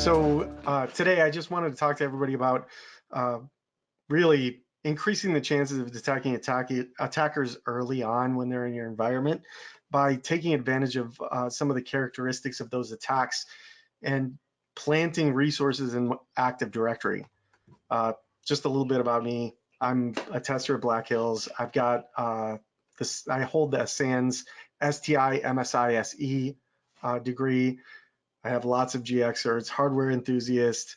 Today I just wanted to talk to everybody about really increasing the chances of detecting attackers early on when they're in your environment by taking advantage of some of the characteristics of those attacks and planting resources in Active Directory. Just a little bit about me. I'm a tester at Black Hills. I've got I hold the SANS STI MSISE degree. I have lots of GX certs, hardware enthusiast.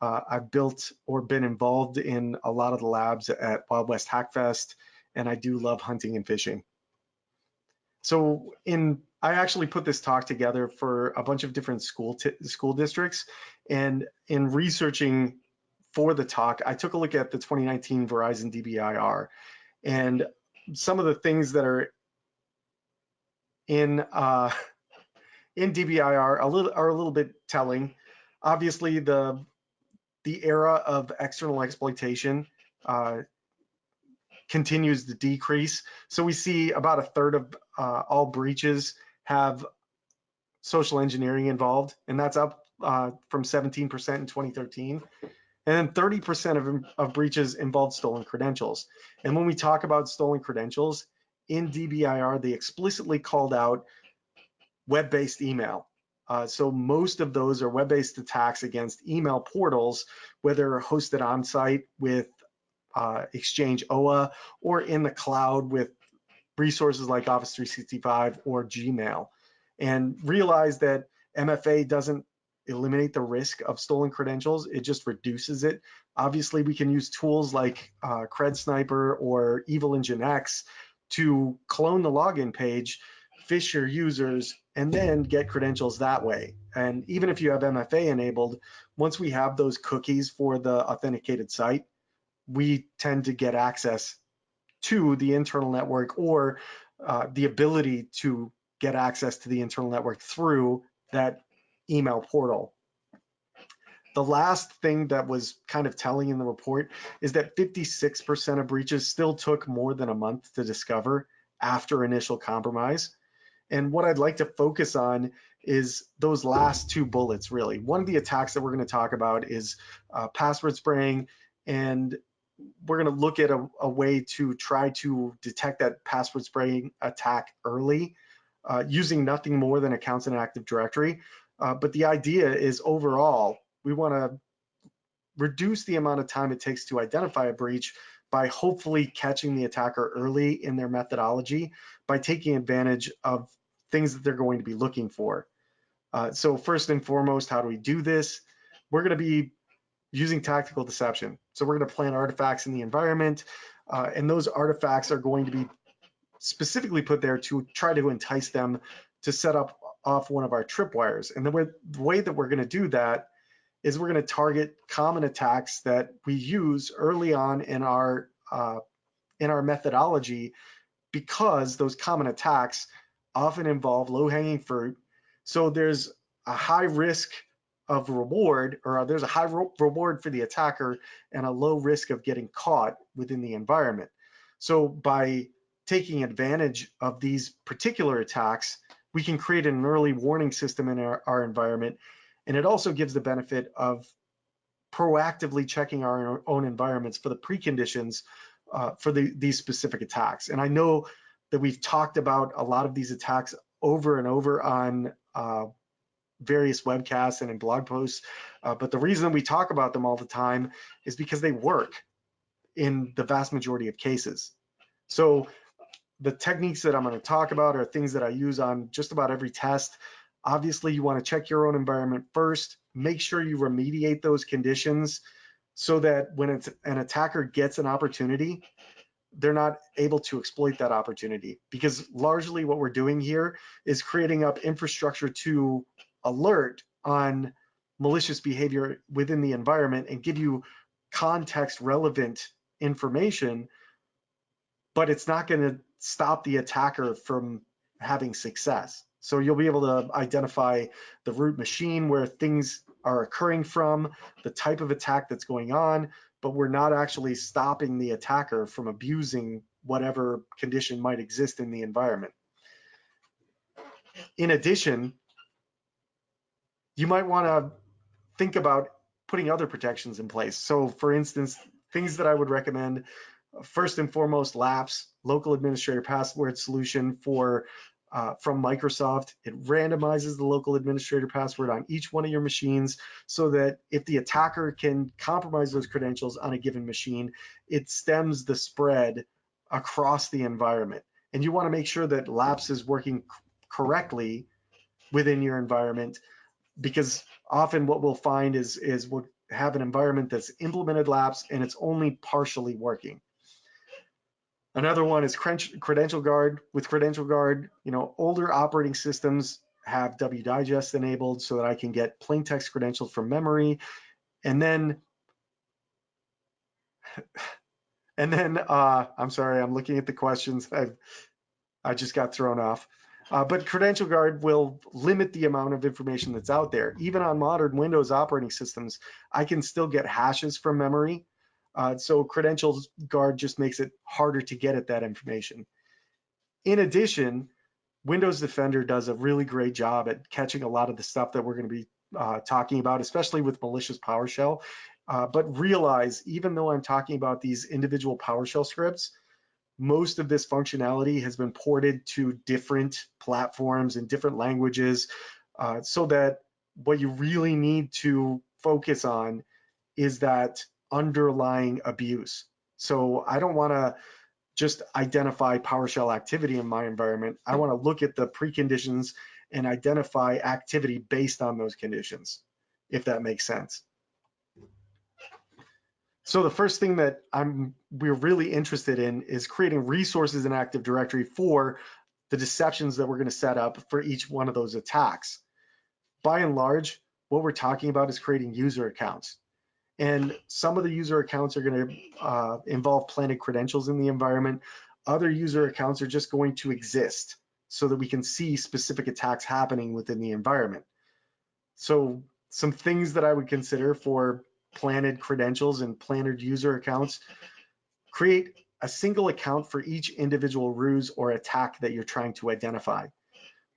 I've built or been involved in a lot of the labs at Wild West Hackfest, and I do love hunting and fishing. I actually put this talk together for a bunch of different school districts, and in researching for the talk, I took a look at the 2019 Verizon DBIR, and some of the things that are in DBIR are a little bit telling. Obviously, the era of external exploitation continues to decrease. So we see about a third of all breaches have social engineering involved, and that's up from 17% in 2013. And then 30% of breaches involved stolen credentials. And when we talk about stolen credentials, in DBIR, they explicitly called out web-based email. So most of those are web-based attacks against email portals, whether hosted on-site with Exchange OA or in the cloud with resources like Office 365 or Gmail. And realize that MFA doesn't eliminate the risk of stolen credentials, it just reduces it. Obviously, we can use tools like CredSniper or Evil Engine X to clone the login page, phish your users, and then get credentials that way. And even if you have MFA enabled, once we have those cookies for the authenticated site, we tend to get access to the internal network or the ability to get access to the internal network through that email portal. The last thing that was kind of telling in the report is that 56% of breaches still took more than a month to discover after initial compromise. And what I'd like to focus on is those last two bullets, really. One of the attacks that we're going to talk about is password spraying, and we're going to look at a way to try to detect that password spraying attack early using nothing more than accounts in Active Directory. But the idea is overall, we want to reduce the amount of time it takes to identify a breach by hopefully catching the attacker early in their methodology by taking advantage of things that they're going to be looking for. So first and foremost, how do we do this? We're going to be using tactical deception. So we're going to plant artifacts in the environment, and those artifacts are going to be specifically put there to try to entice them to set up off one of our tripwires. And the way that we're going to do that is we're going to target common attacks that we use early on in our methodology, because those common attacks often involve low-hanging fruit. So there's a high risk of reward, or there's a high reward for the attacker and a low risk of getting caught within the environment. So by taking advantage of these particular attacks, we can create an early warning system in our environment. And it also gives the benefit of proactively checking our own environments for the preconditions for these specific attacks. And I know that we've talked about a lot of these attacks over and over on various webcasts and in blog posts, but the reason we talk about them all the time is because they work in the vast majority of cases. So the techniques that I'm going to talk about are things that I use on just about every test. Obviously, you want to check your own environment first, make sure you remediate those conditions so that when an attacker gets an opportunity, they're not able to exploit that opportunity, because largely what we're doing here is creating up infrastructure to alert on malicious behavior within the environment and give you context relevant information, but it's not going to stop the attacker from having success. So you'll be able to identify the root machine where things are occurring from, the type of attack that's going on, but we're not actually stopping the attacker from abusing whatever condition might exist in the environment. In addition, you might want to think about putting other protections in place. So for instance, things that I would recommend, first and foremost, LAPS, local administrator password solution for from Microsoft. It randomizes the local administrator password on each one of your machines so that if the attacker can compromise those credentials on a given machine, it stems the spread across the environment. And you want to make sure that LAPS is working correctly within your environment, because often what we'll find is we'll have an environment that's implemented LAPS and it's only partially working. Another one is CredDefense. With CredDefense, older operating systems have wdigest enabled so that I can get plain text credentials from memory. And then I'm sorry, I'm looking at the questions. I just got thrown off. But CredDefense will limit the amount of information that's out there. Even on modern Windows operating systems, I can still get hashes from memory. So CredDefense just makes it harder to get at that information. In addition, Windows Defender does a really great job at catching a lot of the stuff that we're going to be talking about, especially with malicious PowerShell. But realize, even though I'm talking about these individual PowerShell scripts, most of this functionality has been ported to different platforms and different languages, so that what you really need to focus on is that underlying abuse. So I don't want to just identify PowerShell activity in my environment. I want to look at the preconditions and identify activity based on those conditions, if that makes sense. So the first thing that we're really interested in is creating resources in Active Directory for the deceptions that we're going to set up for each one of those attacks. By and large, what we're talking about is creating user accounts. And some of the user accounts are going to involve planted credentials in the environment. Other user accounts are just going to exist so that we can see specific attacks happening within the environment. So some things that I would consider for planted credentials and planted user accounts: create a single account for each individual ruse or attack that you're trying to identify.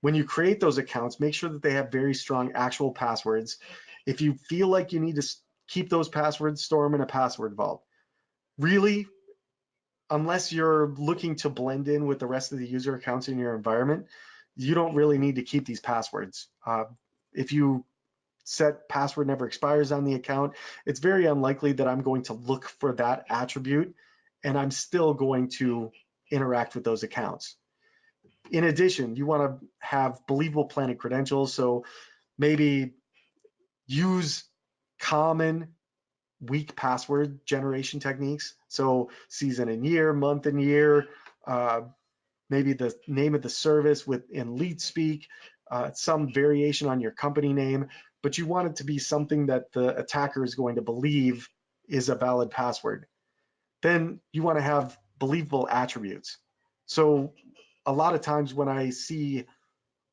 When you create those accounts, make sure that they have very strong actual passwords. If you feel like you need to keep those passwords, store them in a password vault. Really, unless you're looking to blend in with the rest of the user accounts in your environment, you don't really need to keep these passwords. If you set password never expires on the account, it's very unlikely that I'm going to look for that attribute, and I'm still going to interact with those accounts. In addition, you want to have believable planted credentials. So maybe use common weak password generation techniques. So season and year, month and year, maybe the name of the service in leet speak, some variation on your company name, but you want it to be something that the attacker is going to believe is a valid password. Then you want to have believable attributes. So a lot of times when I see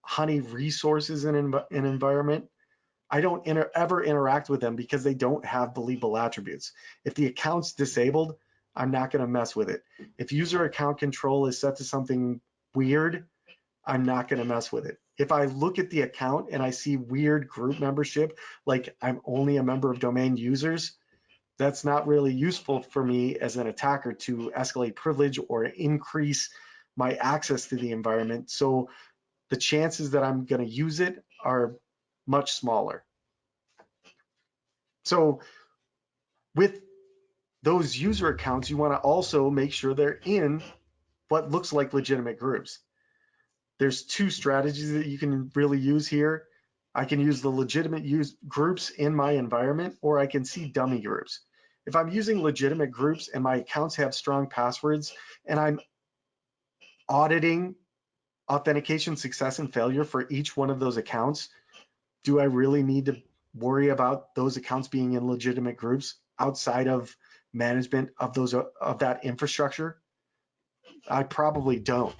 honey resources in an environment, I don't ever interact with them because they don't have believable attributes. If the account's disabled, I'm not going to mess with it. If user account control is set to something weird, I'm not going to mess with it. If I look at the account and I see weird group membership, like I'm only a member of domain users, that's not really useful for me as an attacker to escalate privilege or increase my access to the environment. So the chances that I'm going to use it are much smaller. So with those user accounts, you want to also make sure they're in what looks like legitimate groups. There's two strategies that you can really use here. I can use the legitimate groups in my environment, or I can see dummy groups. If I'm using legitimate groups and my accounts have strong passwords and I'm auditing authentication success and failure for each one of those accounts, do I really need to worry about those accounts being in legitimate groups outside of management of that infrastructure? I probably don't.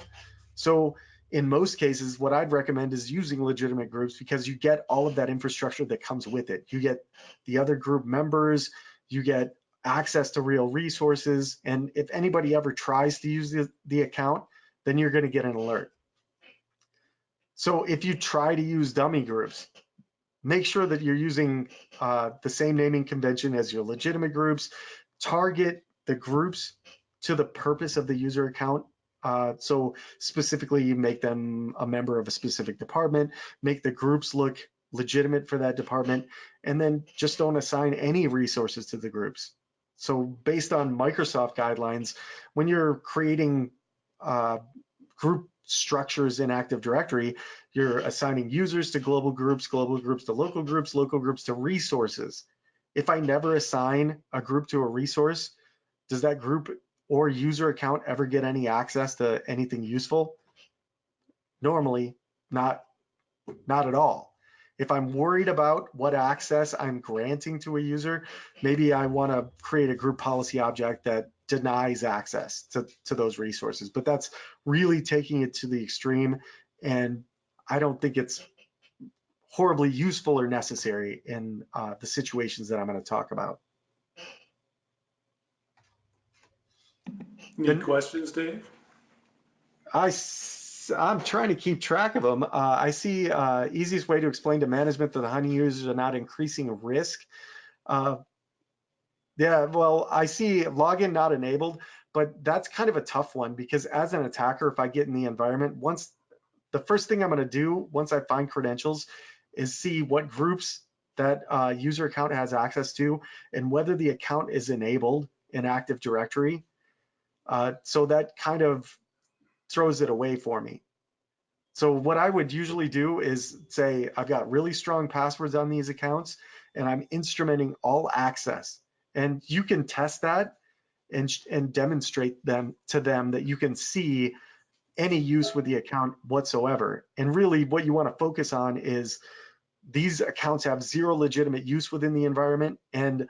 So in most cases, what I'd recommend is using legitimate groups, because you get all of that infrastructure that comes with it. You get the other group members, you get access to real resources, and if anybody ever tries to use the account, then you're going to get an alert. So if you try to use dummy groups, make sure that you're using the same naming convention as your legitimate groups. Target the groups to the purpose of the user account. So specifically, you make them a member of a specific department, make the groups look legitimate for that department, and then just don't assign any resources to the groups. So based on Microsoft guidelines, when you're creating group structures in Active Directory, you're assigning users to global groups to local groups to resources. If I never assign a group to a resource, does that group or user account ever get any access to anything useful? Normally, not at all. If I'm worried about what access I'm granting to a user, maybe I want to create a group policy object that denies access to those resources. But that's really taking it to the extreme, and I don't think it's horribly useful or necessary in the situations that I'm going to talk about. Any questions, Dave? I'm trying to keep track of them. I see easiest way to explain to management that the honey users are not increasing risk. Yeah, well, I see login not enabled, but that's kind of a tough one because as an attacker, if I get in the environment, the first thing I'm going to do once I find credentials is see what groups that user account has access to and whether the account is enabled in Active Directory. So that kind of throws it away for me. So what I would usually do is say, I've got really strong passwords on these accounts and I'm instrumenting all access. And you can test that and demonstrate them to them that you can see any use with the account whatsoever. And really what you want to focus on is these accounts have zero legitimate use within the environment, and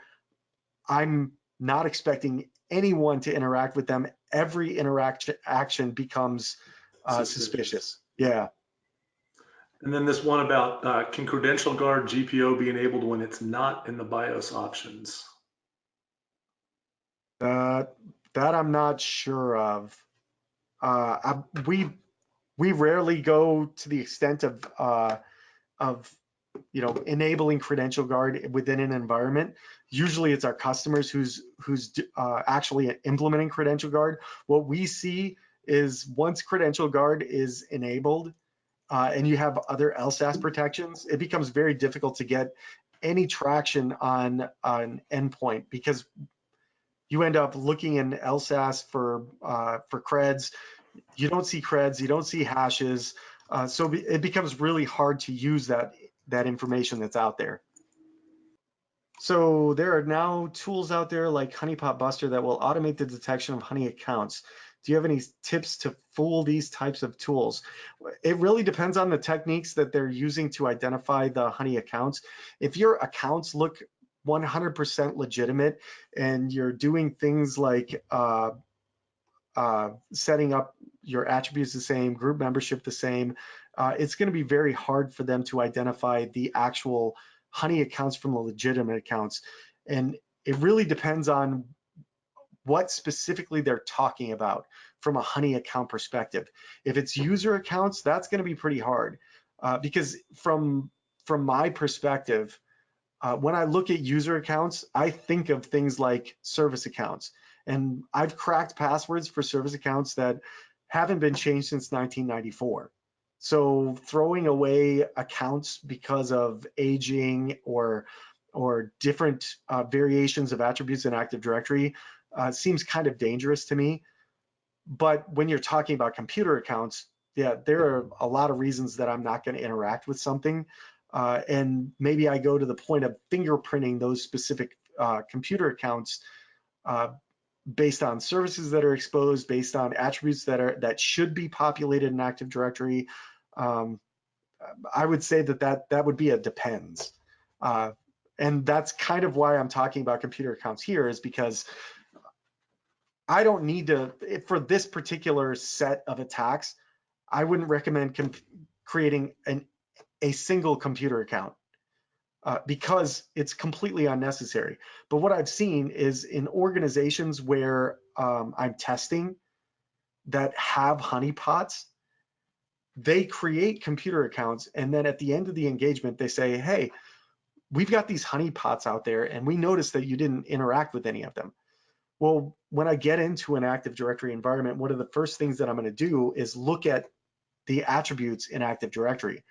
I'm not expecting anyone to interact with them. Every action becomes suspicious. Yeah. And then this one about can CredentialGuard GPO be enabled when it's not in the BIOS options? That I'm not sure of. We rarely go to the extent of enabling CredentialGuard within an environment. Usually it's our customers who's actually implementing CredentialGuard. What we see is once CredentialGuard is enabled and you have other LSAS protections, it becomes very difficult to get any traction on an endpoint because you end up looking in LSAS for creds. You don't see creds, you don't see hashes. So it becomes really hard to use that information that's out there. So there are now tools out there like Honeypot Buster that will automate the detection of honey accounts. Do you have any tips to fool these types of tools? It really depends on the techniques that they're using to identify the honey accounts. If your accounts look 100% legitimate and you're doing things like setting up your attributes the same, group membership the same, it's going to be very hard for them to identify the actual honey accounts from the legitimate accounts. And it really depends on what specifically they're talking about from a honey account perspective. If it's user accounts, that's going to be pretty hard because from my perspective, when I look at user accounts, I think of things like service accounts. And I've cracked passwords for service accounts that haven't been changed since 1994. So throwing away accounts because of aging or different variations of attributes in Active Directory seems kind of dangerous to me. But when you're talking about computer accounts, yeah, there are a lot of reasons that I'm not going to interact with something. And maybe I go to the point of fingerprinting those specific computer accounts based on services that are exposed, based on attributes that should be populated in Active Directory. I would say that would be a depends. And that's kind of why I'm talking about computer accounts here, is because I don't need to, for this particular set of attacks, I wouldn't recommend creating a single computer account because it's completely unnecessary. But what I've seen is in organizations where I'm testing that have honeypots, they create computer accounts, and then at the end of the engagement, they say, hey, we've got these honeypots out there, and we noticed that you didn't interact with any of them. Well, when I get into an Active Directory environment, one of the first things that I'm going to do is look at the attributes in Active Directory.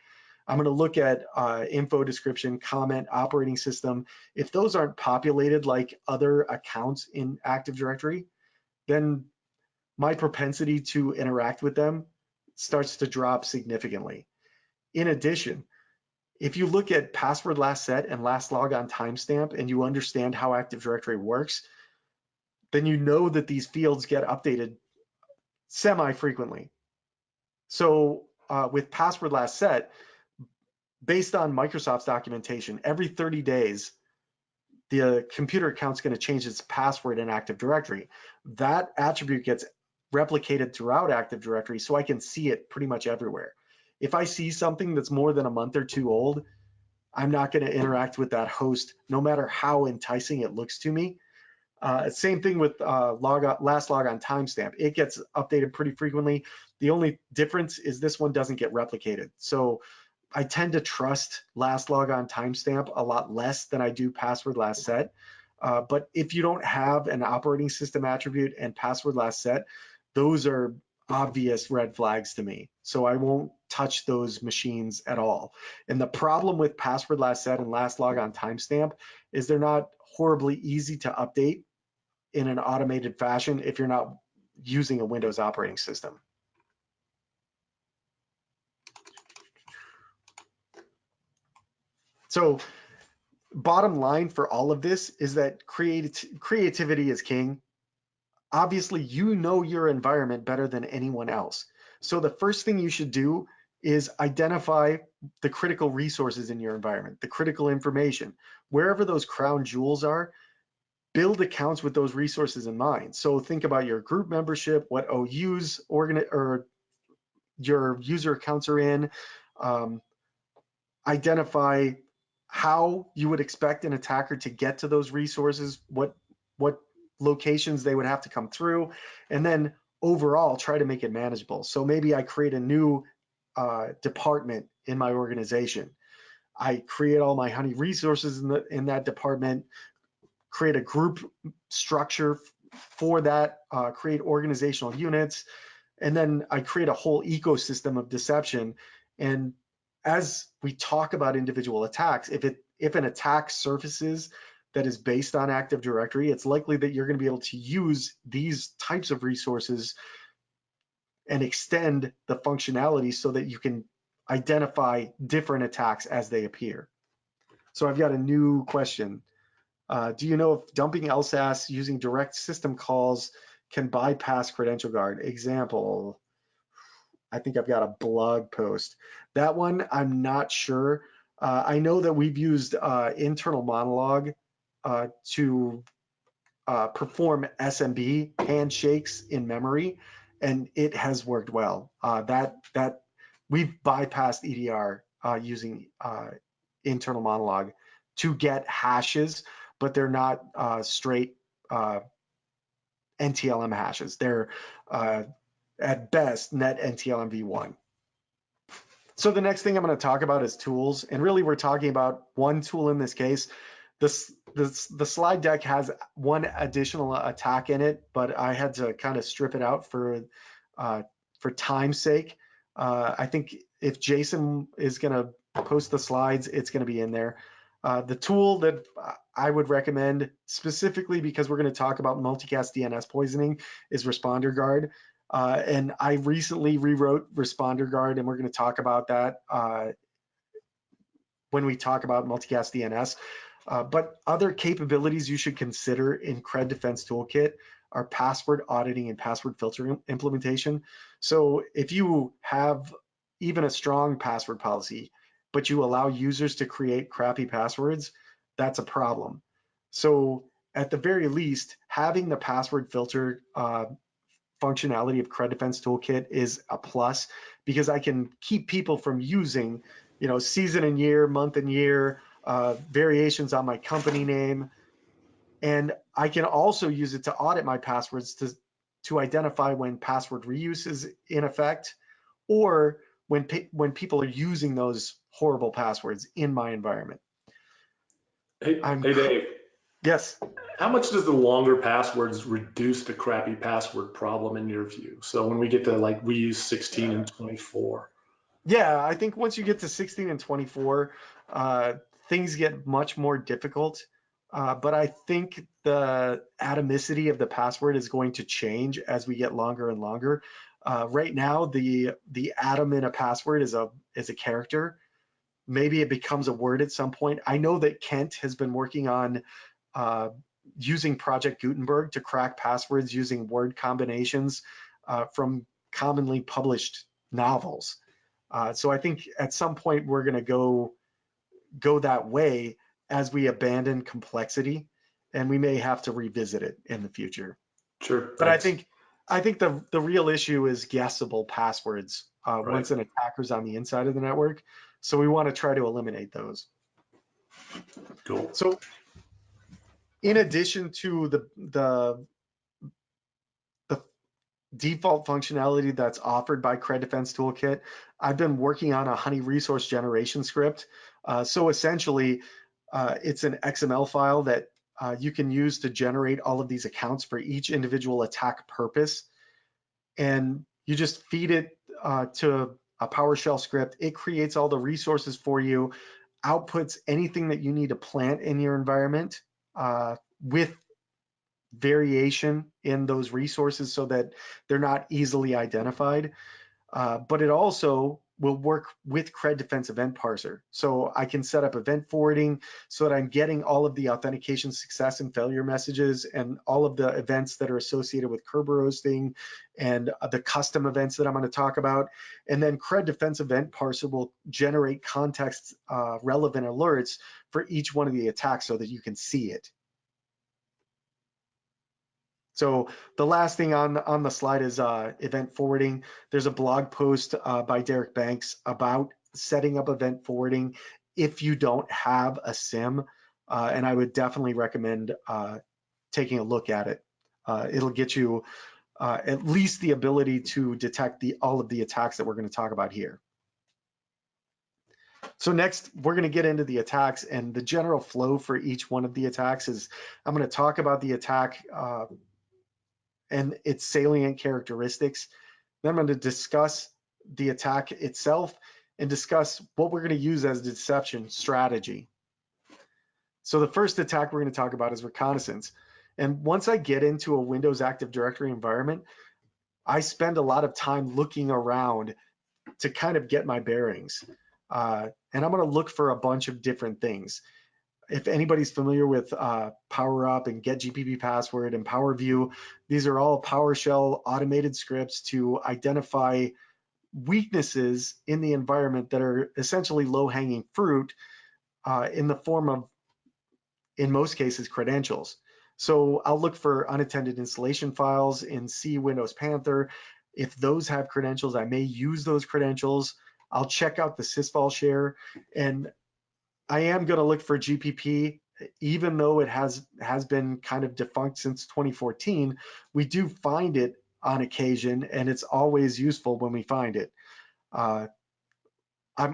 I'm going to look at info description, comment, operating system. If those aren't populated like other accounts in Active Directory, then my propensity to interact with them starts to drop significantly. In addition, if you look at password last set and last logon timestamp and you understand how Active Directory works, then you know that these fields get updated semi-frequently. So with password last set, based on Microsoft's documentation, every 30 days, the computer account's going to change its password in Active Directory. That attribute gets replicated throughout Active Directory, so I can see it pretty much everywhere. If I see something that's more than a month or two old, I'm not going to interact with that host, no matter how enticing it looks to me. Same thing with last logon timestamp. It gets updated pretty frequently. The only difference is this one doesn't get replicated. So I tend to trust last logon timestamp a lot less than I do password last set. But if you don't have an operating system attribute and password last set, those are obvious red flags to me. So I won't touch those machines at all. And the problem with password last set and last logon timestamp is they're not horribly easy to update in an automated fashion if you're not using a Windows operating system. So bottom line for all of this is that creativity is king. Obviously, you know your environment better than anyone else. So the first thing you should do is identify the critical resources in your environment, the critical information. Wherever those crown jewels are, build accounts with those resources in mind. So think about your group membership, what OUs or your user accounts are in. Identify how you would expect an attacker to get to those resources, what locations they would have to come through, and then overall try to make it manageable. So maybe I create a new department in my organization. I create all my honey resources in that department, create a group structure for that, create organizational units, and then I create a whole ecosystem of deception. And as we talk about individual attacks, if an attack surfaces that is based on Active Directory, it's likely that you're going to be able to use these types of resources and extend the functionality so that you can identify different attacks as they appear. So I've got a new question. Do you know if dumping LSAS using direct system calls can bypass CredDefense? Example, I think I've got a blog post. That one, I'm not sure. I know that we've used internal monologue to perform SMB handshakes in memory, and it has worked well. That we've bypassed EDR using internal monologue to get hashes, but they're not straight NTLM hashes. They're at best net NTLM v1. So the next thing I'm going to talk about is tools, and really we're talking about one tool in this case. The slide deck has one additional attack in it, but I had to kind of strip it out for time's sake. I think if Jason is going to post the slides, it's going to be in there. The tool that I would recommend specifically because we're going to talk about multicast DNS poisoning is ResponderGuard. And I recently rewrote ResponderGuard, and we're going to talk about that when we talk about multicast DNS. But other capabilities you should consider in CredDefense Toolkit are password auditing and password filtering implementation. So if you have even a strong password policy, but you allow users to create crappy passwords, that's a problem. So at the very least, having the password filter functionality of CredDefense Toolkit is a plus, because I can keep people from using, season and year, month and year, variations on my company name. And I can also use it to audit my passwords to identify when password reuse is in effect, or when people are using those horrible passwords in my environment. Hey, Dave. Yes. How much does the longer passwords reduce the crappy password problem in your view? So when we get to like, we use 16 and 24. Yeah, I think once you get to 16 and 24, things get much more difficult. But I think the atomicity of the password is going to change as we get longer and longer. Right now, the atom in a password is a character. Maybe it becomes a word at some point. I know that Kent has been working on using Project Gutenberg to crack passwords using word combinations from commonly published novels. So I think at some point we're going to go that way as we abandon complexity, and we may have to revisit it in the future. Sure. But I think the real issue is guessable passwords Right. once an attacker's on the inside of the network. So we want to try to eliminate those. Cool. So in addition to the default functionality that's offered by CredDefense Toolkit, I've been working on a honey resource generation script. So essentially, it's an XML file that you can use to generate all of these accounts for each individual attack purpose. And you just feed it to a PowerShell script. It creates all the resources for you, outputs anything that you need to plant in your environment with variation in those resources so that they're not easily identified. But it also will work with CredDefense Event Parser. So I can set up event forwarding so that I'm getting all of the authentication success and failure messages and all of the events that are associated with kerberoasting and the custom events that I'm going to talk about. And then CredDefense Event Parser will generate context relevant alerts for each one of the attacks so that you can see it. So the last thing on the slide is event forwarding. There's a blog post by Derek Banks about setting up event forwarding if you don't have a SIM, and I would definitely recommend taking a look at it. It'll get you at least the ability to detect all of the attacks that we're going to talk about here. So next, we're going to get into the attacks, and the general flow for each one of the attacks is I'm going to talk about the attack and its salient characteristics. Then I'm going to discuss the attack itself and discuss what we're going to use as the deception strategy. So the first attack we're going to talk about is reconnaissance. And once I get into a Windows Active Directory environment, I spend a lot of time looking around to kind of get my bearings. And I'm going to look for a bunch of different things. If anybody's familiar with PowerUp and Get GPP Password and PowerView, these are all PowerShell automated scripts to identify weaknesses in the environment that are essentially low-hanging fruit in the form of, in most cases, credentials. So I'll look for unattended installation files in C, Windows Panther. If those have credentials, I may use those credentials. I'll check out the sysvol share, and I am going to look for GPP, even though it has been kind of defunct since 2014. We do find it on occasion, and it's always useful when we find it. I'm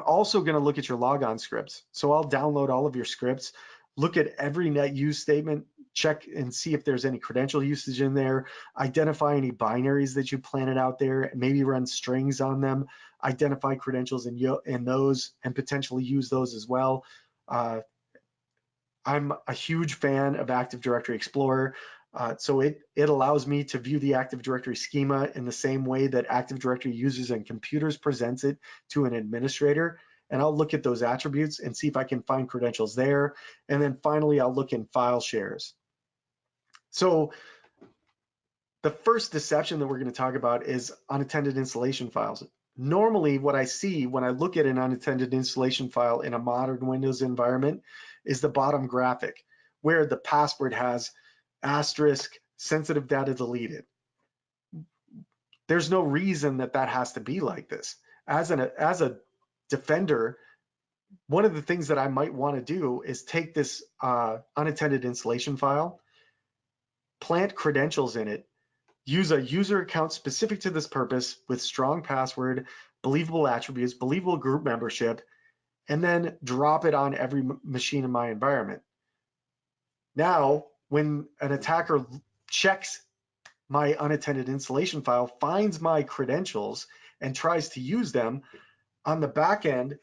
also going to look at your logon scripts. So I'll download all of your scripts, look at every net use statement, check and see if there's any credential usage in there, identify any binaries that you planted out there, maybe run strings on them, identify credentials in those, and potentially use those as well. I'm a huge fan of Active Directory Explorer. So it allows me to view the Active Directory schema in the same way that Active Directory users and computers presents it to an administrator. And I'll look at those attributes and see if I can find credentials there. And then finally, I'll look in file shares. So the first deception that we're going to talk about is unattended installation files. Normally, what I see when I look at an unattended installation file in a modern Windows environment is the bottom graphic, where the password has asterisk sensitive data deleted. There's no reason that has to be like this. As a defender, one of the things that I might want to do is take this unattended installation file, plant credentials in it, use a user account specific to this purpose with strong password, believable attributes, believable group membership, and then drop it on every machine in my environment. Now, when an attacker checks my unattended installation file, finds my credentials, and tries to use them, on the back end,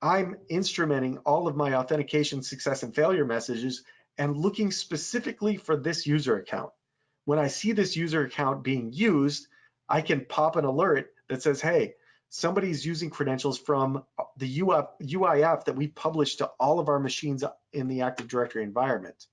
I'm instrumenting all of my authentication success and failure messages and looking specifically for this user account. When I see this user account being used, I can pop an alert that says, hey, somebody's using credentials from the UIF that we published to all of our machines in the Active Directory environment.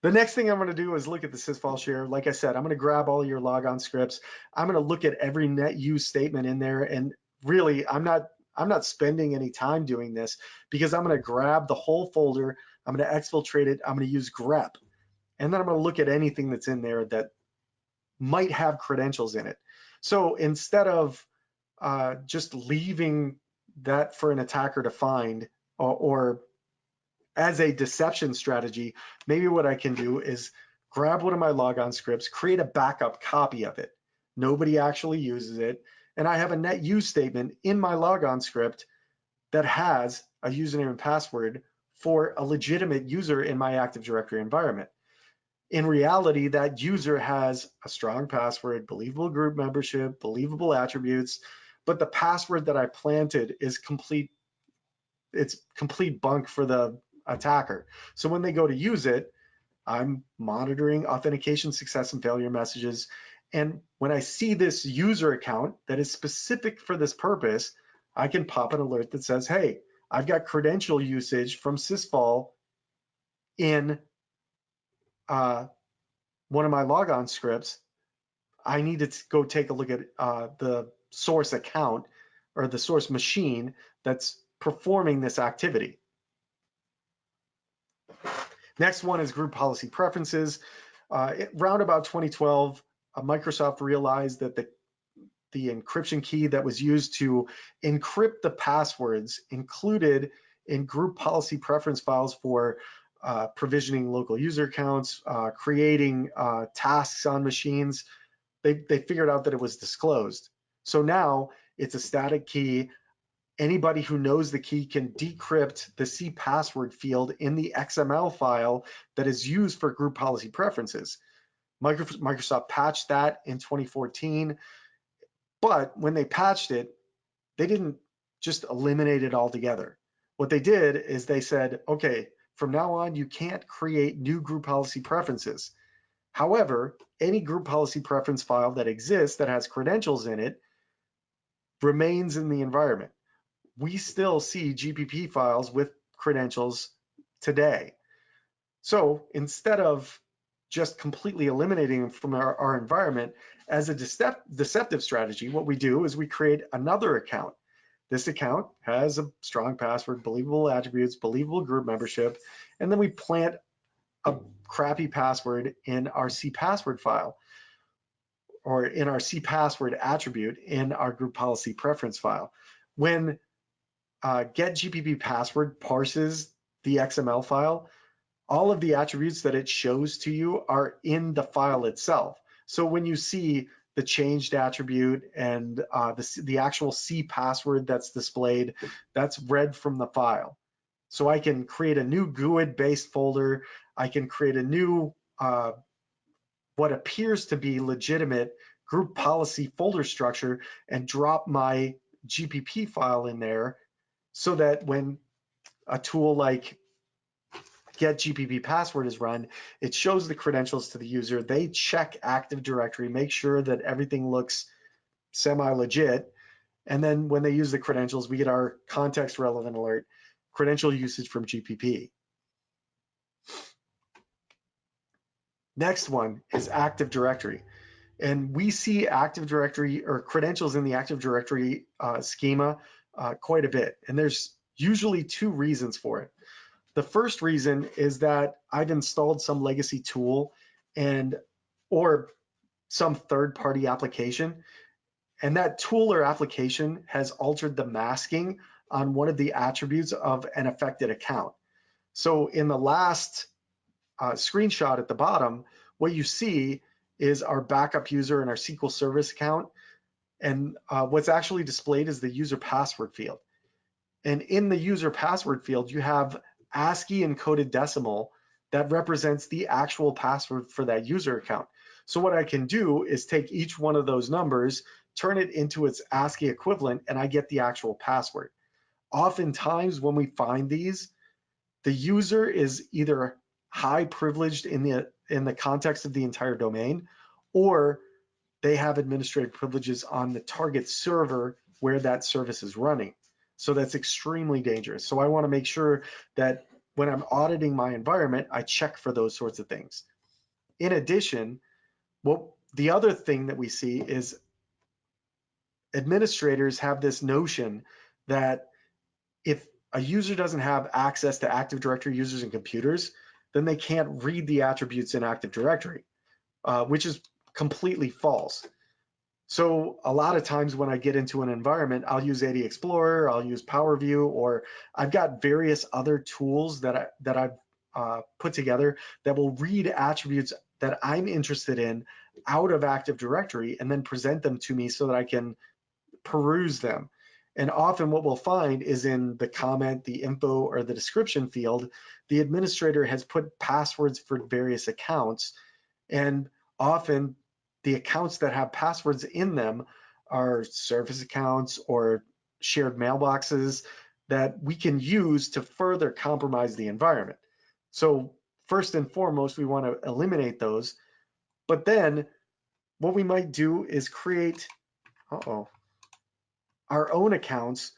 The next thing I'm going to do is look at the sysfile share. Like I said, I'm going to grab all of your logon scripts. I'm going to look at every net use statement in there, and really, I'm not spending any time doing this because I'm going to grab the whole folder. I'm going to exfiltrate it. I'm going to use grep, and then I'm going to look at anything that's in there that might have credentials in it. So instead of just leaving that for an attacker to find, or as a deception strategy, maybe what I can do is grab one of my logon scripts, create a backup copy of it. Nobody actually uses it. And I have a net use statement in my logon script that has a username and password for a legitimate user in my Active Directory environment. In reality, that user has a strong password, believable group membership, believable attributes, but the password that I planted is complete bunk for the attacker. So when they go to use it, I'm monitoring authentication success and failure messages. And when I see this user account that is specific for this purpose, I can pop an alert that says, hey, I've got credential usage from sysfall in one of my logon scripts. I need to go take a look at the source account or the source machine that's performing this activity. Next one is group policy preferences. Round about 2012, Microsoft realized that the encryption key that was used to encrypt the passwords included in group policy preference files for provisioning local user accounts, creating tasks on machines. They figured out that it was disclosed. So now it's a static key. Anybody who knows the key can decrypt the C password field in the XML file that is used for group policy preferences. Microsoft patched that in 2014, but when they patched it, they didn't just eliminate it altogether. What they did is they said, okay, from now on, you can't create new group policy preferences. However, any group policy preference file that exists that has credentials in it remains in the environment. We still see GPP files with credentials today. So instead of just completely eliminating them from our environment, as a deceptive strategy, what we do is we create another account. This account has a strong password, believable attributes, believable group membership, and then we plant a crappy password in our C password file, or in our C password attribute in our group policy preference file. When get GPP password parses the XML file, all of the attributes that it shows to you are in the file itself. So when you see the changed attribute and the actual C password that's displayed, that's read from the file. So I can create a new GUID-based folder. I can create a new, what appears to be legitimate group policy folder structure and drop my GPP file in there, so that when a tool like get GPP password is run, it shows the credentials to the user. They check Active Directory, make sure that everything looks semi-legit. And then when they use the credentials, we get our context relevant alert, credential usage from GPP. Next one is Active Directory. And we see Active Directory or credentials in the Active Directory schema quite a bit. And there's usually two reasons for it. The first reason is that I've installed some legacy tool or some third-party application, and that tool or application has altered the masking on one of the attributes of an affected account. So in the last screenshot at the bottom, what you see is our backup user and our SQL Service account. And what's actually displayed is the user password field. And in the user password field, you have ASCII encoded decimal that represents the actual password for that user account. So what I can do is take each one of those numbers, turn it into its ASCII equivalent, and I get the actual password. Oftentimes when we find these, the user is either high privileged in the context of the entire domain, or they have administrative privileges on the target server where that service is running. So that's extremely dangerous. So I want to make sure that when I'm auditing my environment, I check for those sorts of things. In addition, the other thing that we see is administrators have this notion that if a user doesn't have access to Active Directory users and computers, then they can't read the attributes in Active Directory, which is completely false. So a lot of times when I get into an environment, I'll use AD Explorer, I'll use PowerView, or I've got various other tools that I've put together that will read attributes that I'm interested in out of Active Directory and then present them to me so that I can peruse them. And often what we'll find is in the comment, the info, or the description field, the administrator has put passwords for various accounts, and often the accounts that have passwords in them are service accounts or shared mailboxes that we can use to further compromise the environment. So first and foremost, we want to eliminate those. But then what we might do is create our own accounts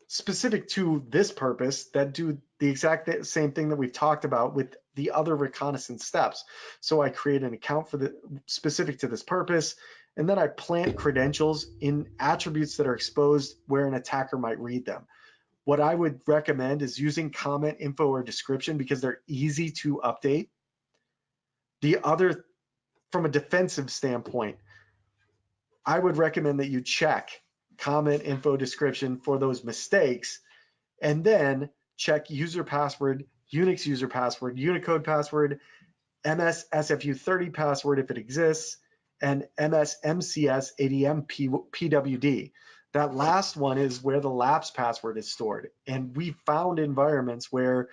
specific to this purpose that do the exact same thing that we've talked about with the other reconnaissance steps. So I create an account for the specific to this purpose, and then I plant credentials in attributes that are exposed where an attacker might read them. What I would recommend is using comment, info, or description because they're easy to update. The other, from a defensive standpoint, I would recommend that you check comment, info, description for those mistakes, and then check user password, Unix user password, Unicode password, MS SFU30 password if it exists, and MS MCS ADM PWD. That last one is where the lapse password is stored. And we found environments where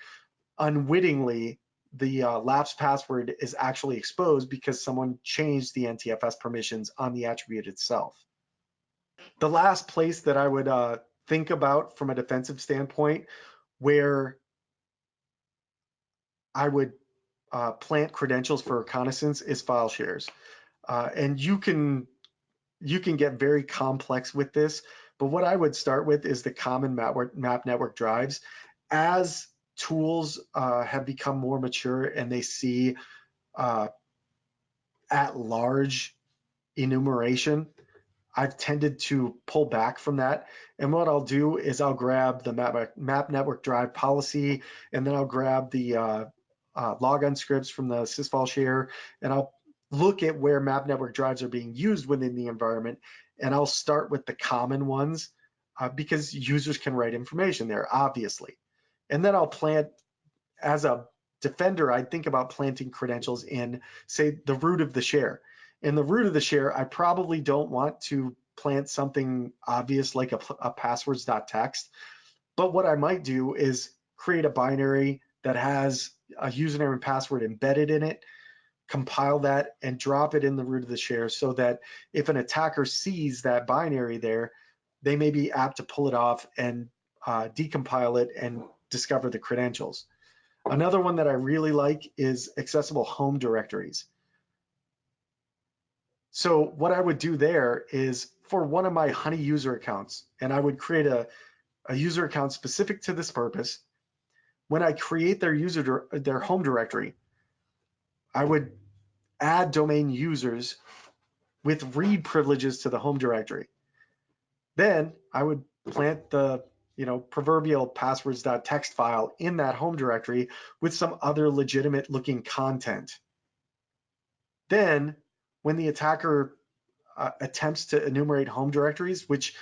unwittingly the lapse password is actually exposed because someone changed the NTFS permissions on the attribute itself. The last place that I would think about from a defensive standpoint where I would plant credentials for reconnaissance is file shares. And you can get very complex with this, but what I would start with is the common map network drives. As tools have become more mature and they see at large enumeration, I've tended to pull back from that. And what I'll do is I'll grab the map network drive policy, and then I'll grab the logon scripts from the sysfile share, and I'll look at where map network drives are being used within the environment. And I'll start with the common ones because users can write information there, obviously. And then I'll plant, as a defender, I'd think about planting credentials in, say, the root of the share. In the root of the share, I probably don't want to plant something obvious like a passwords.txt, but what I might do is create a binary that has a username and password embedded in it, compile that, and drop it in the root of the share so that if an attacker sees that binary there, they may be apt to pull it off and decompile it and discover the credentials. Another one that I really like is accessible home directories. So what I would do there is for one of my Honey user accounts, and I would create a user account specific to this purpose. When I create their home directory, I would add domain users with read privileges to the home directory. Then I would plant the proverbial passwords.txt file in that home directory with some other legitimate looking content. Then when the attacker attempts to enumerate home directories, which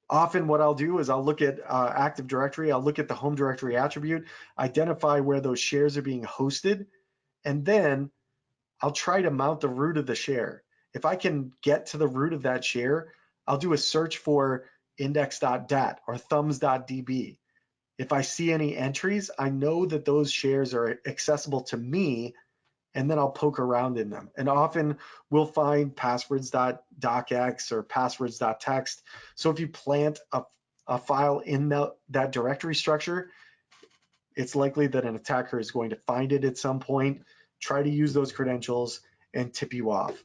often what I'll do is I'll look at Active Directory, I'll look at the home directory attribute, identify where those shares are being hosted, and then I'll try to mount the root of the share. if I can get to the root of that share, I'll do a search for index.dat or thumbs.db. If I see any entries, I know that those shares are accessible to me, and then I'll poke around in them. And often we'll find passwords.docx or passwords.txt. So if you plant a file in that directory structure, it's likely that an attacker is going to find it at some point, try to use those credentials, and tip you off.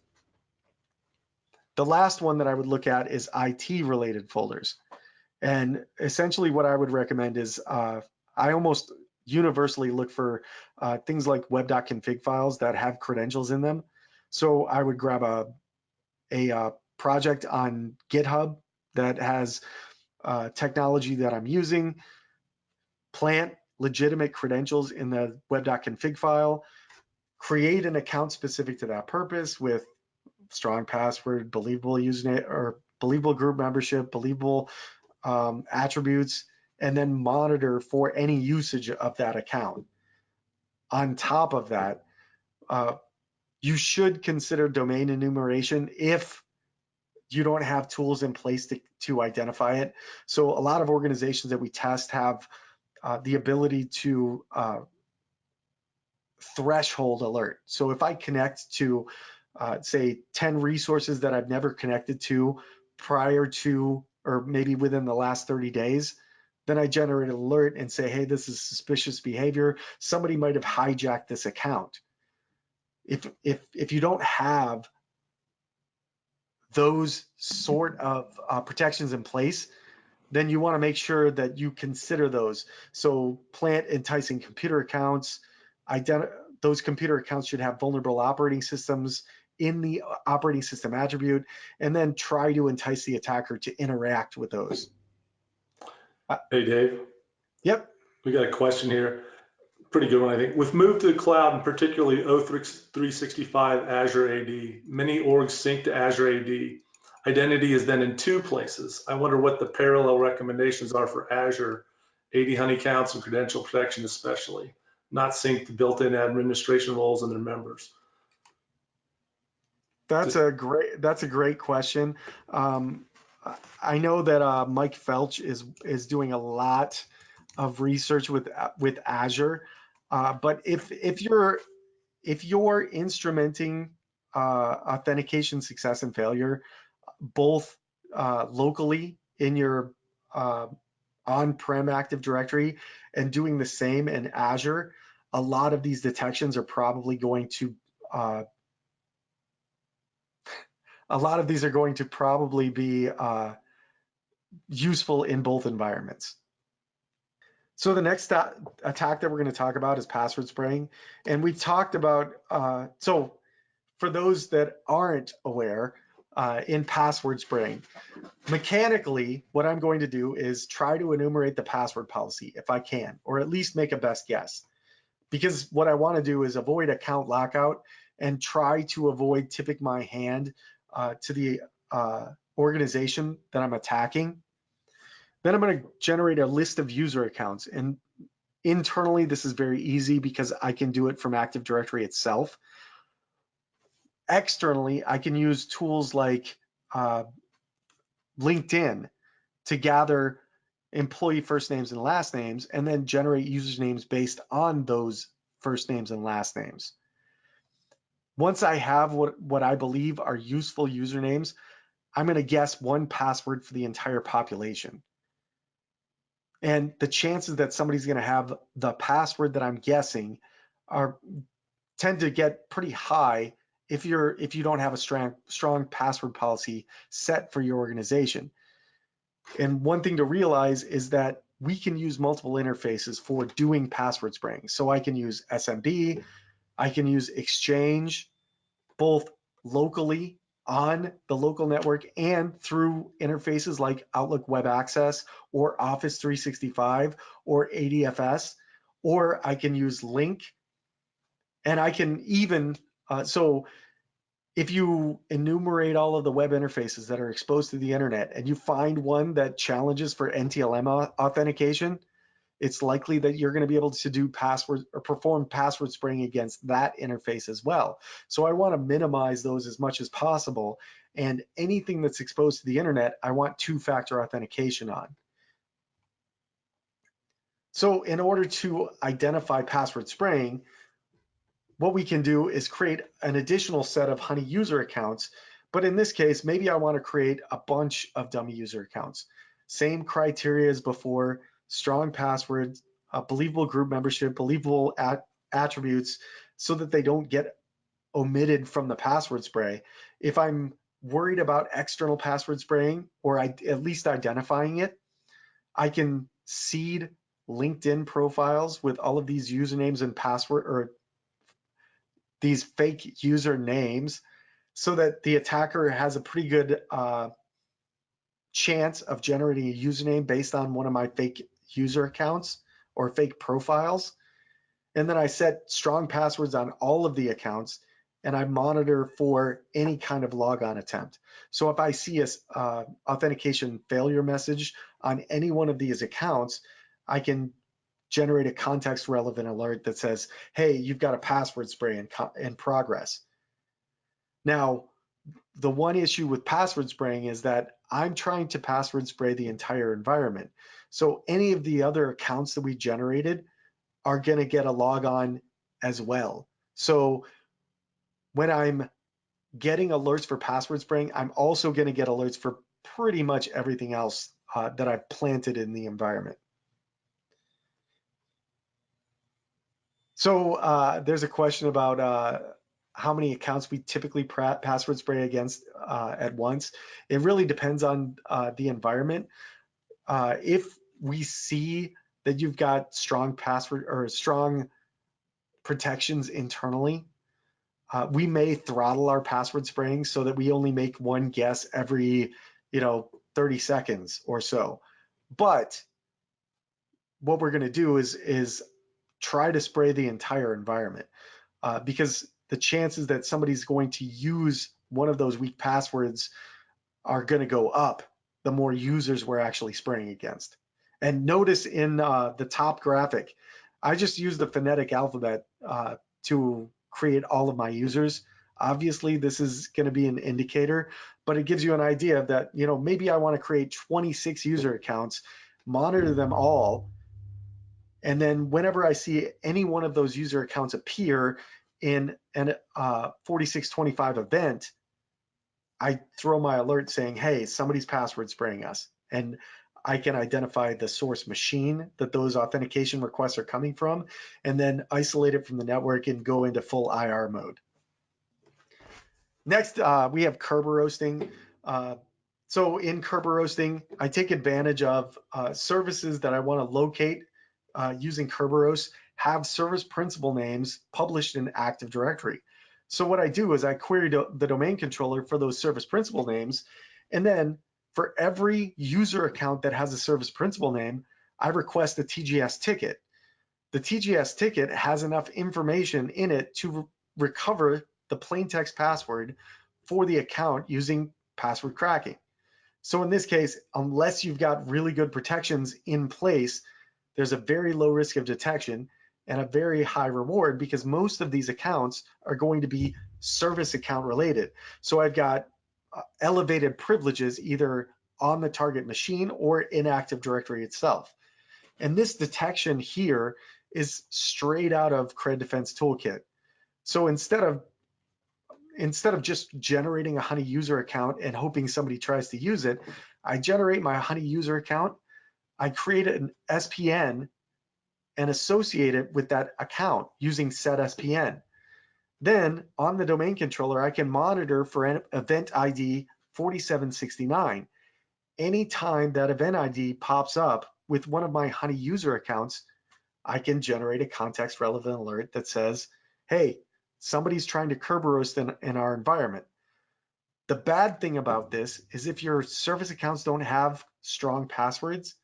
The last one that I would look at is IT related folders. And essentially what I would recommend is I almost universally look for things like web.config files that have credentials in them. So I would grab a project on GitHub that has technology that I'm using, plant legitimate credentials in the web.config file, create an account specific to that purpose with strong password, believable username or believable group membership, believable attributes, and then monitor for any usage of that account. On top of that, you should consider domain enumeration if you don't have tools in place to identify it. So a lot of organizations that we test have the ability to threshold alert. So if I connect to, say, 10 resources that I've never connected to prior to, or maybe within the last 30 days, then I generate an alert and say, hey, this is suspicious behavior. Somebody might have hijacked this account. If you don't have those sort of protections in place, then you want to make sure that you consider those. So plant enticing computer accounts, those computer accounts should have vulnerable operating systems in the operating system attribute, and then try to entice the attacker to interact with those. Hey, Dave. Yep. We got a question here. Pretty good one, I think. With move to the cloud, and particularly O365 Azure AD, many orgs sync to Azure AD. Identity is then in two places. I wonder what the parallel recommendations are for Azure AD honey counts and credential protection, especially not sync to built-in administration roles and their members. That's a great question. I know that Mike Felch is doing a lot of research with Azure, but if you're instrumenting authentication success and failure, both locally in your on-prem Active Directory and doing the same in Azure, a lot of these detections are probably going to be useful in both environments. So the next attack that we're going to talk about is password spraying. And we talked about, so for those that aren't aware, in password spraying, mechanically, what I'm going to do is try to enumerate the password policy if I can, or at least make a best guess. Because what I want to do is avoid account lockout and try to avoid tipping my hand to the organization that I'm attacking. Then I'm going to generate a list of user accounts. And internally, this is very easy because I can do it from Active Directory itself. Externally, I can use tools like LinkedIn to gather employee first names and last names, and then generate usernames based on those first names and last names. Once I have what I believe are useful usernames, I'm going to guess one password for the entire population. And the chances that somebody's going to have the password that I'm guessing tend to get pretty high if you don't have a strong password policy set for your organization. And one thing to realize is that we can use multiple interfaces for doing password spraying. So I can use SMB, I can use Exchange, both locally on the local network and through interfaces like Outlook Web Access or Office 365 or ADFS, or I can use Link, and I can even, so if you enumerate all of the web interfaces that are exposed to the internet and you find one that challenges for NTLM authentication, it's likely that you're going to be able to do password or perform password spraying against that interface as well. So I want to minimize those as much as possible. And anything that's exposed to the internet, I want two-factor authentication on. So in order to identify password spraying, what we can do is create an additional set of Honey user accounts. But in this case, maybe I want to create a bunch of dummy user accounts. Same criteria as before, strong passwords, believable group membership, believable attributes, so that they don't get omitted from the password spray. If I'm worried about external password spraying, or at least identifying it, I can seed LinkedIn profiles with all of these usernames and password, or these fake user names, so that the attacker has a pretty good chance of generating a username based on one of my fake user accounts or fake profiles. And then I set strong passwords on all of the accounts, and I monitor for any kind of logon attempt. So if I see a authentication failure message on any one of these accounts, I can generate a context relevant alert that says, hey, you've got a password spray in progress. Now, the one issue with password spraying is that I'm trying to password spray the entire environment. So any of the other accounts that we generated are going to get a logon as well. So when I'm getting alerts for password spraying, I'm also going to get alerts for pretty much everything else that I've planted in the environment. So there's a question about how many accounts we typically password spray against at once. It really depends on the environment. If we see that you've got strong password or strong protections internally, we may throttle our password spraying so that we only make one guess every 30 seconds or so. But what we're going to do is try to spray the entire environment, because the chances that somebody's going to use one of those weak passwords are going to go up the more users we're actually spraying against. And notice in the top graphic, I just used the phonetic alphabet to create all of my users. Obviously, this is going to be an indicator, but it gives you an idea that, maybe I want to create 26 user accounts, monitor them all, and then whenever I see any one of those user accounts appear in an 4625 event, I throw my alert saying, hey, somebody's password spraying us. And I can identify the source machine that those authentication requests are coming from, and then isolate it from the network and go into full IR mode. Next, we have kerberoasting. So in kerberoasting, I take advantage of services that I want to locate using Kerberoast, have service principal names published in Active Directory. So what I do is I query the domain controller for those service principal names, and then for every user account that has a service principal name, I request a TGS ticket. The TGS ticket has enough information in it to recover the plain text password for the account using password cracking. So in this case, unless you've got really good protections in place, there's a very low risk of detection and a very high reward, because most of these accounts are going to be service account related. So I've got elevated privileges either on the target machine or in Active Directory itself. And this detection here is straight out of CredDefense Toolkit. So instead of just generating a Honey user account and hoping somebody tries to use it, I generate my Honey user account, I create an SPN and associate it with that account using setSPN. Then on the domain controller, I can monitor for an event ID 4769. Anytime that event ID pops up with one of my Honey user accounts, I can generate a context relevant alert that says, hey, somebody's trying to kerberoast in our environment. The bad thing about this is if your service accounts don't have strong passwords,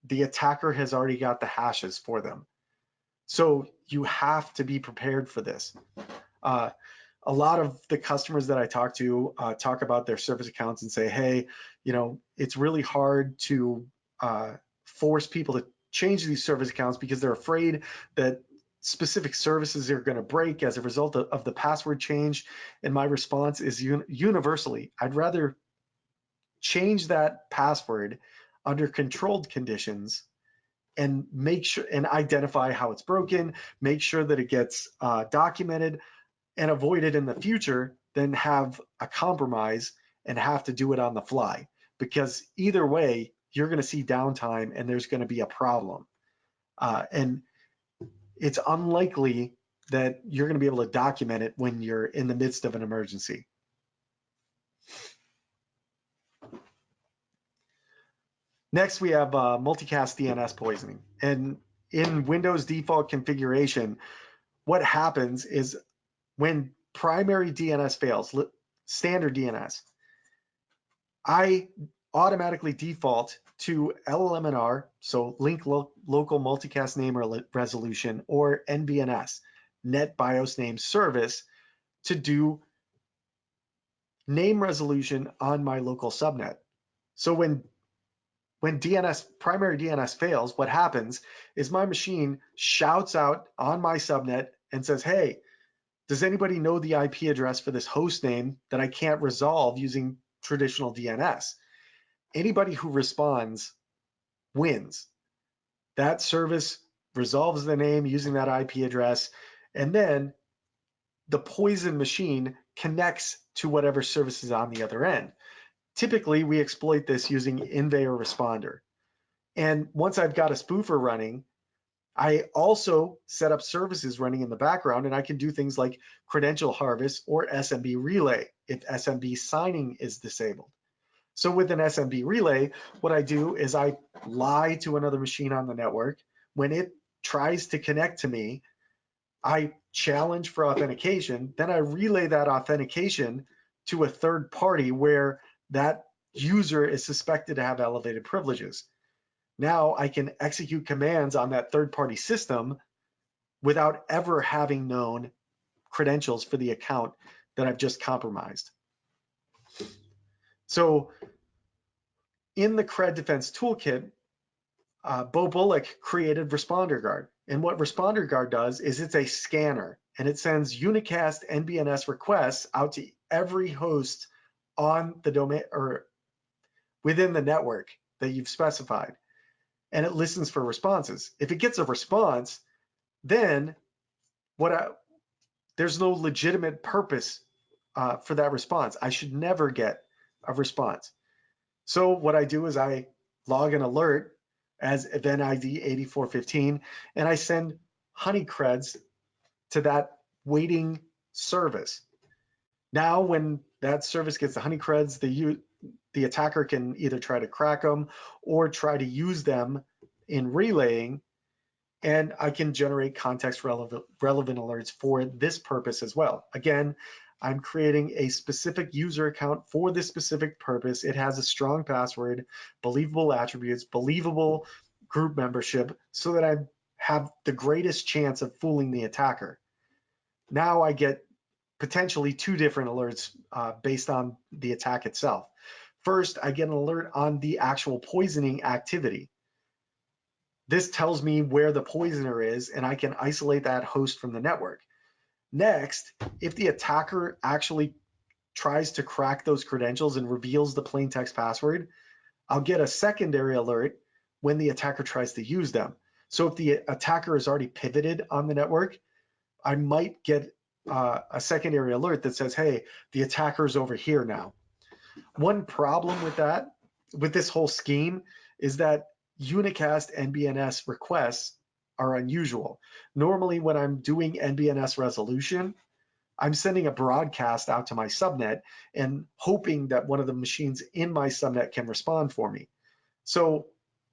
the attacker has already got the hashes for them. So you have to be prepared for this. A lot of the customers that I talk to talk about their service accounts and say, hey, it's really hard to force people to change these service accounts because they're afraid that specific services are going to break as a result of the password change. And my response is universally, I'd rather change that password under controlled conditions and make sure and identify how it's broken, make sure that it gets documented and avoid it in the future than have a compromise and have to do it on the fly. Because either way, you're going to see downtime and there's going to be a problem. And it's unlikely that you're going to be able to document it when you're in the midst of an emergency. Next, we have multicast DNS poisoning. And in Windows default configuration, what happens is when primary DNS fails, standard DNS, I automatically default to LLMNR, so link local multicast name resolution, or NBNS, net BIOS name service, to do name resolution on my local subnet. So when primary DNS fails, what happens is my machine shouts out on my subnet and says, hey, does anybody know the IP address for this host name that I can't resolve using traditional DNS? Anybody who responds wins. That service resolves the name using that IP address, and then the poison machine connects to whatever service is on the other end. Typically, we exploit this using Inve or Responder. And once I've got a spoofer running, I also set up services running in the background, and I can do things like credential harvest or SMB relay if SMB signing is disabled. So with an SMB relay, what I do is I lie to another machine on the network. When it tries to connect to me, I challenge for authentication. Then I relay that authentication to a third party where that user is suspected to have elevated privileges. Now I can execute commands on that third party system without ever having known credentials for the account that I've just compromised. So in the CredDefense toolkit, Bo Bullock created ResponderGuard. And what ResponderGuard does is it's a scanner, and it sends unicast NBNS requests out to every host on the domain or within the network that you've specified. And it listens for responses. If it gets a response, then there's no legitimate purpose for that response. I should never get a response. So what I do is I log an alert as event ID 8415, and I send honey creds to that waiting service. Now, when that service gets the honey creds, the attacker can either try to crack them or try to use them in relaying, and I can generate context relevant alerts for this purpose as well. Again, I'm creating a specific user account for this specific purpose. It has a strong password, believable attributes, believable group membership, so that I have the greatest chance of fooling the attacker. Now I get potentially two different alerts based on the attack itself. First, I get an alert on the actual poisoning activity. This tells me where the poisoner is, and I can isolate that host from the network. Next, if the attacker actually tries to crack those credentials and reveals the plain text password, I'll get a secondary alert when the attacker tries to use them. So if the attacker is already pivoted on the network, I might get a secondary alert that says, hey, the attacker is over here now. One problem with this whole scheme, is that unicast NBNS requests are unusual. Normally, when I'm doing NBNS resolution, I'm sending a broadcast out to my subnet and hoping that one of the machines in my subnet can respond for me. So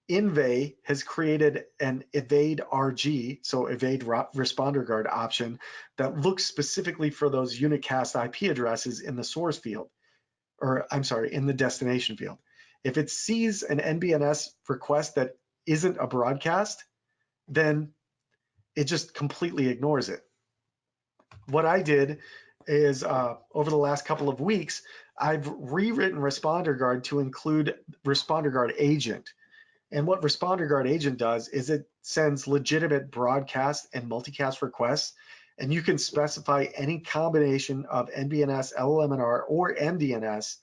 Inve has created an evade RG, so evade responder guard option, that looks specifically for those unicast IP addresses in the source field, or I'm sorry, in the destination field. If it sees an NBNS request that isn't a broadcast, then it just completely ignores it. What I did is over the last couple of weeks, I've rewritten ResponderGuard to include ResponderGuard Agent. And what ResponderGuard Agent does is it sends legitimate broadcast and multicast requests, and you can specify any combination of NBNS, LLMNR, or MDNS,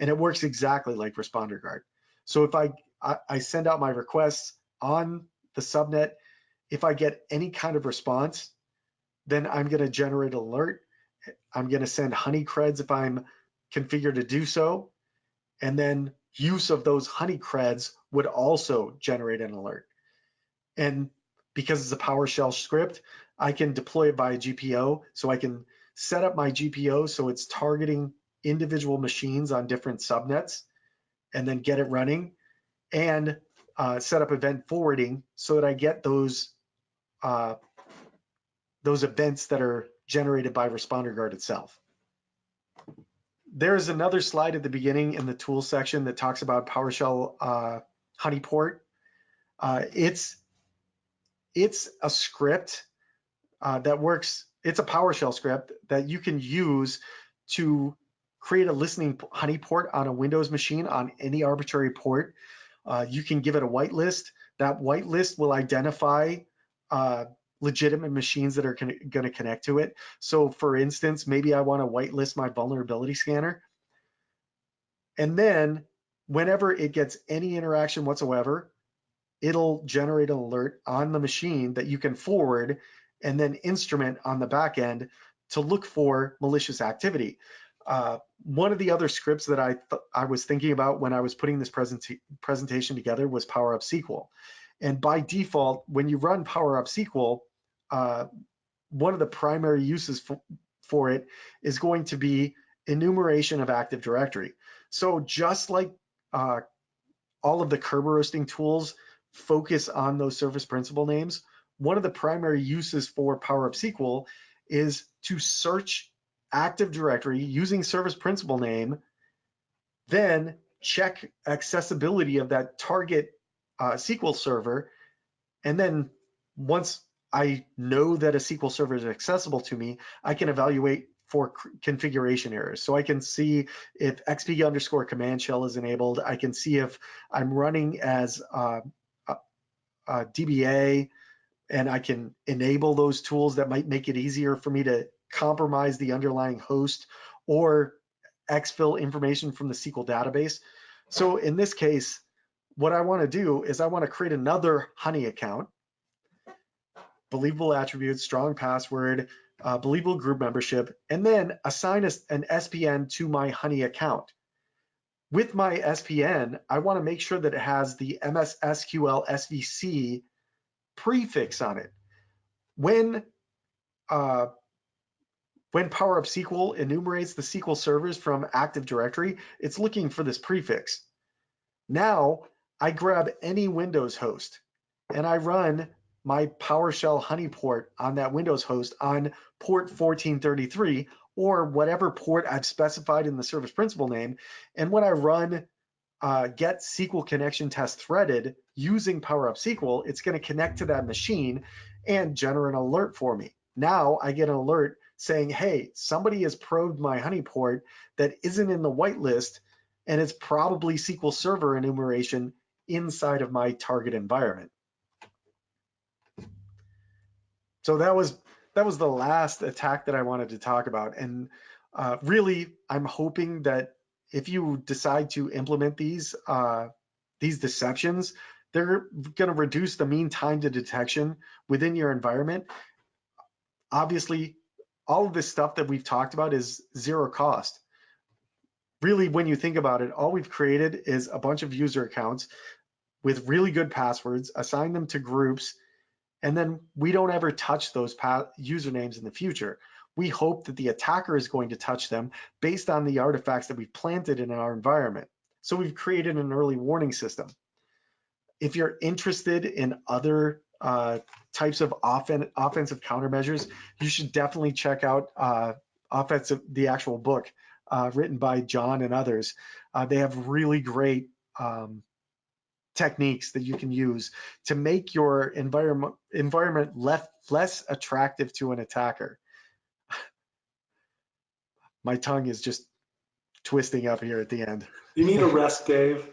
and it works exactly like ResponderGuard. So if I send out my requests on the subnet, if I get any kind of response, then I'm going to generate an alert. I'm going to send honey creds if I'm configured to do so. And then use of those honey creds would also generate an alert. And because it's a PowerShell script, I can deploy it via GPO. So I can set up my GPO so it's targeting individual machines on different subnets and then get it running, and set up event forwarding so that I get those events that are generated by ResponderGuard itself. There's another slide at the beginning in the tools section that talks about PowerShell honeyport. It's a script that works. It's a PowerShell script that you can use to create a listening honeyport on a Windows machine on any arbitrary port. You can give it a whitelist. That whitelist will identify legitimate machines that are going to connect to it. So for instance, maybe I want to whitelist my vulnerability scanner. And then whenever it gets any interaction whatsoever, it'll generate an alert on the machine that you can forward and then instrument on the back end to look for malicious activity. One of the other scripts that I was thinking about when I was putting this presentation together was PowerUp SQL. And by default, when you run PowerUp SQL, one of the primary uses for it is going to be enumeration of Active Directory. So just like all of the kerberoasting tools focus on those service principal names, one of the primary uses for PowerUp SQL is to search Active Directory using service principal name, then check accessibility of that target SQL server, and then once I know that a SQL server is accessible to me, I can evaluate for configuration errors. So I can see if XP_command shell is enabled. I can see if I'm running as DBA, and I can enable those tools that might make it easier for me to compromise the underlying host or exfil information from the SQL database. So in this case, what I want to do is I want to create another honey account, believable attributes, strong password, believable group membership, and then assign an SPN to my honey account. With my SPN, I want to make sure that it has the MS SQL SVC prefix on it. When PowerUp SQL enumerates the SQL servers from Active Directory, it's looking for this prefix. Now I grab any Windows host and I run my PowerShell honeyport on that Windows host on port 1433 or whatever port I've specified in the service principal name. And when I run get SQL connection test threaded using PowerUp SQL, it's going to connect to that machine and generate an alert for me. Now I get an alert saying, hey, somebody has probed my honeyport that isn't in the whitelist, and it's probably SQL Server enumeration inside of my target environment. So that was the last attack that I wanted to talk about. And really, I'm hoping that if you decide to implement these deceptions, they're going to reduce the mean time to detection within your environment. Obviously, all of this stuff that we've talked about is zero cost. Really, when you think about it, all we've created is a bunch of user accounts with really good passwords, assign them to groups, and then we don't ever touch those usernames in the future. We hope that the attacker is going to touch them based on the artifacts that we've planted in our environment. So we've created an early warning system. If you're interested in other types of offensive countermeasures, you should definitely check out the actual book written by John and others. They have really great techniques that you can use to make your environment less attractive to an attacker. My tongue is just twisting up here at the end. You need a rest, Dave.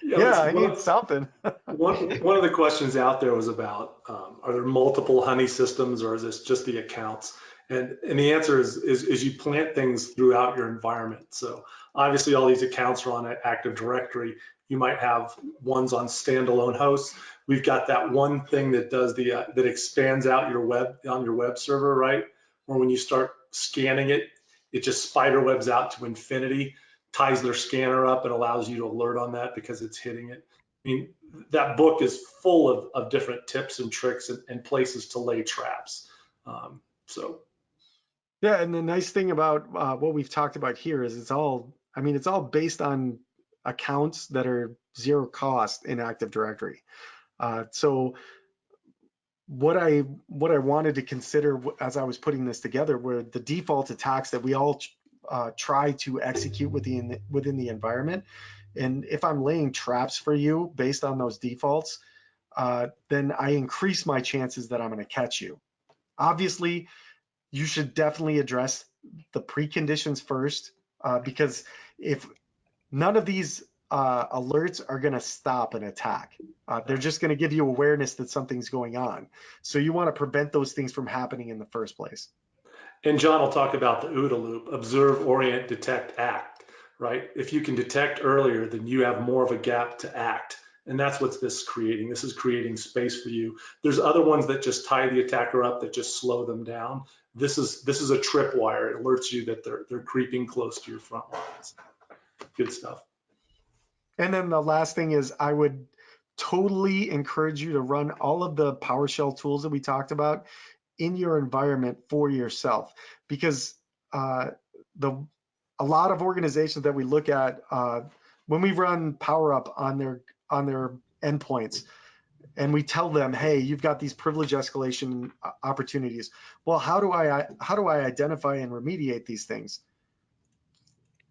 Yeah, I need something. One of the questions out there was about, are there multiple honey systems or is this just the accounts? And the answer is you plant things throughout your environment. So obviously all these accounts are on an Active Directory. You might have ones on standalone hosts. We've got that one thing that does that expands out your web on your web server, right? Or when you start scanning it, it just spider webs out to infinity, ties their scanner up and allows you to alert on that because it's hitting it. I mean, that book is full of different tips and tricks and places to lay traps. Yeah, and the nice thing about what we've talked about here is it's all based on accounts that are zero cost in Active Directory. So what I wanted to consider as I was putting this together were the default attacks that we all try to execute within the environment. And if I'm laying traps for you based on those defaults, then I increase my chances that I'm going to catch you. Obviously, you should definitely address the preconditions first, because if none of these alerts are going to stop an attack, they're just going to give you awareness that something's going on. So you want to prevent those things from happening in the first place. And John will talk about the OODA loop: observe, orient, detect, act, right? If you can detect earlier, then you have more of a gap to act. And that's what this is creating. This is creating space for you. There's other ones that just tie the attacker up, that just slow them down. This is a tripwire. It alerts you that they're creeping close to your front lines. Good stuff. And then the last thing is, I would totally encourage you to run all of the PowerShell tools that we talked about in your environment for yourself, because a lot of organizations that we look at, when we run PowerUp on their endpoints, and we tell them, hey, you've got these privilege escalation opportunities. Well, how do I identify and remediate these things?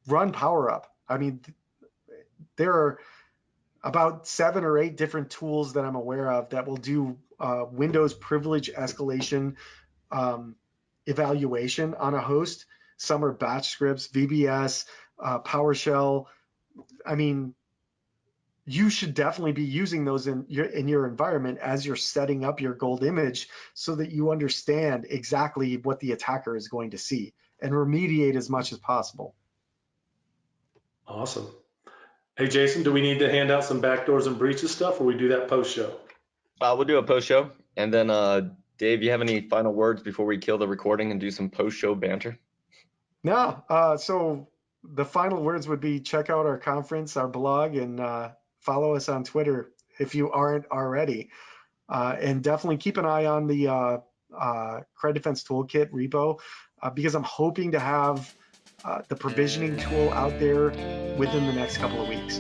Run PowerUp. I mean, there are about 7 or 8 different tools that I'm aware of that will do Windows privilege escalation evaluation on a host. Some are batch scripts, VBS, PowerShell. I mean, you should definitely be using those in your environment as you're setting up your gold image, so that you understand exactly what the attacker is going to see and remediate as much as possible. Awesome. Hey, Jason, do we need to hand out some backdoors and breaches stuff, or we do that post-show? We'll do a post-show. And then, Dave, you have any final words before we kill the recording and do some post-show banter? No. So the final words would be, check out our conference, our blog, and follow us on Twitter if you aren't already. And definitely keep an eye on the CredDefense Toolkit repo, because I'm hoping to have the provisioning tool out there within the next couple of weeks.